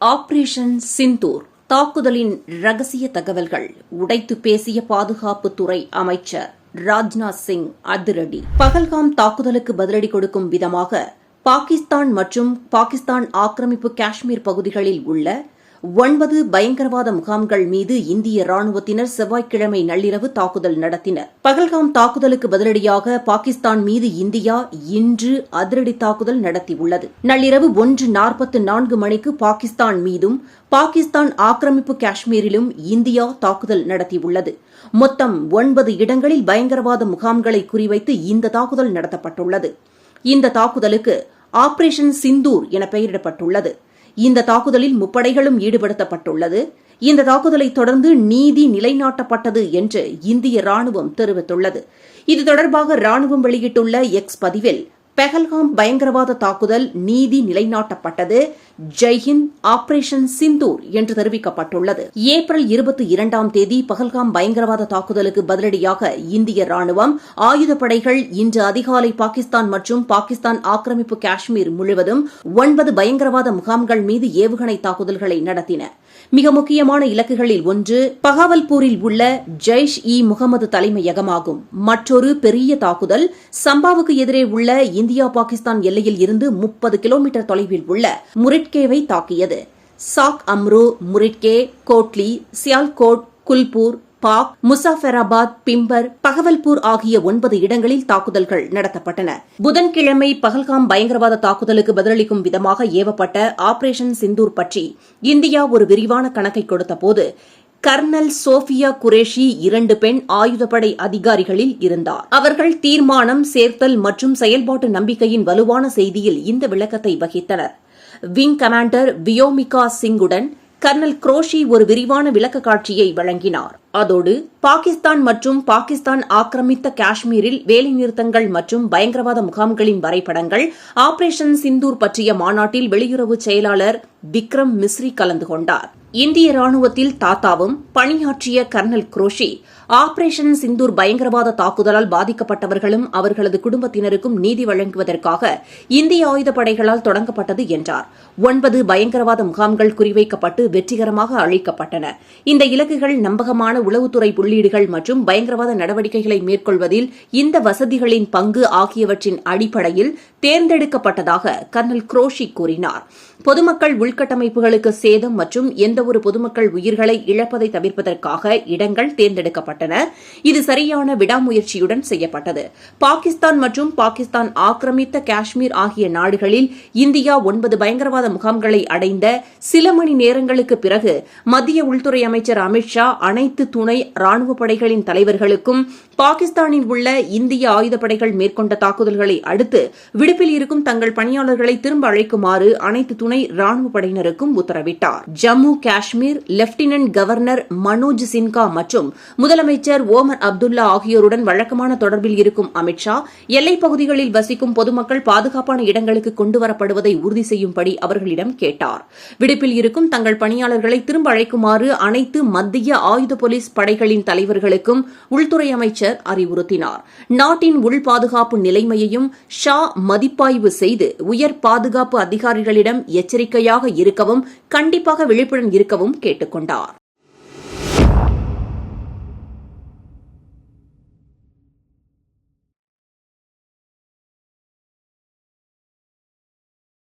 Operation Sindoor தாக்குதலின் ரகசிய தகவல்கள் உடைத்து பேசிய பாதுகாப்புத்துறை அமைச்சர் ராஜ்நாத் சிங் அதிரடி. பகல்காம் தாக்குதலுக்கு பதிலடி கொடுக்கும் விதமாக பாகிஸ்தான் மற்றும் பாகிஸ்தான் ஆக்கிரமிப்பு காஷ்மீர் பகுதிகளில் உள்ள 9 பயங்கரவாத முகாம்கள் மீது இந்திய ராணுவத்தினர் செவ்வாய்க்கிழமை நள்ளிரவு தாக்குதல் நடத்தினர். பகல்காம் தாக்குதலுக்கு பதிலடியாக பாகிஸ்தான் மீது இந்தியா இன்று அதிரடி தாக்குதல் நடத்தியுள்ளது. நள்ளிரவு 1:44 மணிக்கு பாகிஸ்தான் மீதும் பாகிஸ்தான் ஆக்கிரமிப்பு காஷ்மீரிலும் இந்தியா தாக்குதல் நடத்தியுள்ளது. மொத்தம் 9 இடங்களில் பயங்கரவாத முகாம்களை குறிவைத்து இந்த தாக்குதல் நடத்தப்பட்டுள்ளது. இந்த தாக்குதலுக்கு ஆபரேஷன் சிந்தூர் என பெயரிடப்பட்டுள்ளது. இந்த தாக்குதலில் முப்படைகளும் ஈடுபடுத்தப்பட்டுள்ளது. இந்த தாக்குதலை தொடர்ந்து நீதி நிலைநாட்டப்பட்டது என்று இந்திய ராணுவம் தெரிவித்துள்ளது. இது தொடர்பாக ராணுவம் வெளியிட்டுள்ள எக்ஸ் பதிவில், பஹல்காம் பயங்கரவாத தாக்குதல் நீதி நிலைநாட்டப்பட்டது, ஜெய்ஹிந்த், ஆபரேஷன் சிந்தூர் என்று தெரிவிக்கப்பட்டுள்ளது. ஏப்ரல் 22ஆம் தேதி பஹல்காம் பயங்கரவாத தாக்குதலுக்கு பதிலடியாக இந்திய ராணுவம் ஆயுதப்படைகள் இன்று அதிகாலை பாகிஸ்தான் மற்றும் பாகிஸ்தான் ஆக்கிரமிப்பு காஷ்மீர் முழுவதும் 9 பயங்கரவாத முகாம்கள் மீது ஏவுகணை தாக்குதல்களை நடத்தின. மிக முக்கியமான இலக்குகளில் ஒன்று பகாவல்பூரில் உள்ள ஜெய்ஷ் இ முகமது தலைமையகமாகும். மற்றொரு பெரிய தாக்குதல் சம்பாவுக்கு எதிரே உள்ள இந்தியா பாகிஸ்தான் எல்லையில் இருந்து 30 கிலோமீட்டர் தொலைவில் உள்ள முரிட்கேவை தாக்கியது. சாக் அம்ரு, முரிட்கே, கோட்லி, சியால்கோட், குல்பூர், பாக், முசாஃபராபாத், பிம்பர், பகவல்பூர் ஆகிய 9 இடங்களில் தாக்குதல்கள் நடத்தப்பட்டன. புதன்கிழமை பகல்காம் பயங்கரவாத தாக்குதலுக்கு பதிலளிக்கும் விதமாக ஏவப்பட்ட ஆபரேஷன் சிந்தூர் பற்றி இந்தியா ஒரு விரிவான கணக்கை கொடுத்தபோது, கர்னல் சோஃபியா குரேஷி 2 பெண் ஆயுதப்படை அதிகாரிகளில் இருந்தார். அவர்கள் தீர்மானம், சேர்த்தல் மற்றும் செயல்பாட்டு நம்பிக்கையின் வலுவான செய்தியில் இந்த விளக்கத்தை வகித்தனர். விங் கமாண்டர் வியோமிகா சிங்குடன் கர்னல் குரோஷி ஒரு விரிவான விளக்க காட்சியை வழங்கினார். அதோடு பாகிஸ்தான் மற்றும் பாகிஸ்தான் ஆக்கிரமித்த காஷ்மீரில் வேலைநிறுத்தங்கள் மற்றும் பயங்கரவாத முகாம்களின் வரைபடங்கள், ஆபரேஷன் சிந்தூர் பற்றிய மாநாட்டில் வெளியுறவு செயலாளர் விக்ரம் மிஸ்ரி கலந்து கொண்டார். இந்திய ராணுவத்தில் தாத்தாவும் பணியாற்றிய கர்னல் குரோஷி, ஆபரேஷன் சிந்தூர் பயங்கரவாத தாக்குதலால் பாதிக்கப்பட்டவர்களும் அவர்களது குடும்பத்தினருக்கும் நீதி வழங்குவதற்காக இந்திய ஆயுதப்படைகளால் தொடங்கப்பட்டது என்றார். 9 பயங்கரவாத முகாம்கள் குறிவைக்கப்பட்டு வெற்றிகரமாக அழிக்கப்பட்டன. இந்த இலக்குகள் நம்பகமான உளவுத்துறை உள்ளீடுகள் மற்றும் பயங்கரவாத நடவடிக்கைகளை மேற்கொள்வதில் இந்த வசதிகளின் பங்கு ஆகியவற்றின் அடிப்படையில் தேர்ந்தெடுக்கப்பட்டதாக கர்னல் குரோஷி கூறினார். பொதுமக்கள் உள்கட்டமைப்புகளுக்கு சேதம் மற்றும் எந்தவொரு பொதுமக்கள் உயிர்களை இழப்பதை தவிர்ப்பதற்காக இடங்கள் தேர்ந்தெடுக்கப்பட்டன. இது சரியான விடாமுயற்சியுடன் செய்யப்பட்டது. பாகிஸ்தான் மற்றும் பாகிஸ்தான் ஆக்கிரமித்த காஷ்மீர் ஆகிய நாடுகளில் இந்தியா 9 பயங்கரவாத முகாம்களை அடைந்த சில மணி நேரங்களுக்கு பிறகு மத்திய உள்துறை அமைச்சர் அமித் ஷா அனைத்து துணை ராணுவ படைகளின் தலைவர்களுக்கும் பாகிஸ்தானில் உள்ள இந்திய ஆயுதப்படைகள் மேற்கொண்ட தாக்குதல்களை அடுத்து விடுப்பில் இருக்கும் தங்கள் பணியாளர்களை திரும்ப அழைக்குமாறு அனைத்து துணை ராணுவ படையினருக்கும் உத்தரவிட்டார். ஜம்மு காஷ்மீர் லெப்டினன்ட் கவர்னர் மனோஜ் சின்ஹா மற்றும் முதலமைச்சர் ஓமர் அப்துல்லா ஆகியோருடன் வழக்கமான தொடர்பில் இருக்கும் அமித் ஷா எல்லைப் பகுதிகளில் வசிக்கும் பொதுமக்கள் பாதுகாப்பான இடங்களுக்கு கொண்டுவரப்படுவதை உறுதி செய்யும்படி அவர்களிடம் கேட்டார். விடுப்பில் இருக்கும் தங்கள் பணியாளர்களை திரும்ப அழைக்குமாறு அனைத்து மத்திய ஆயுத போலீஸ் படைகளின் தலைவர்களுக்கும் உள்துறை அமைச்சர் அறிவுறுத்தினார். நாட்டின் உள் பாதுகாப்பு நிலைமையையும் ஷா மதிப்பாய்வு செய்து உயர் பாதுகாப்பு அதிகாரிகளிடம் எச்சரிக்கையாக இருக்கவும் கண்டிப்பாக விழிப்புடன் இருக்கவும் கேட்டுக் கொண்டார்.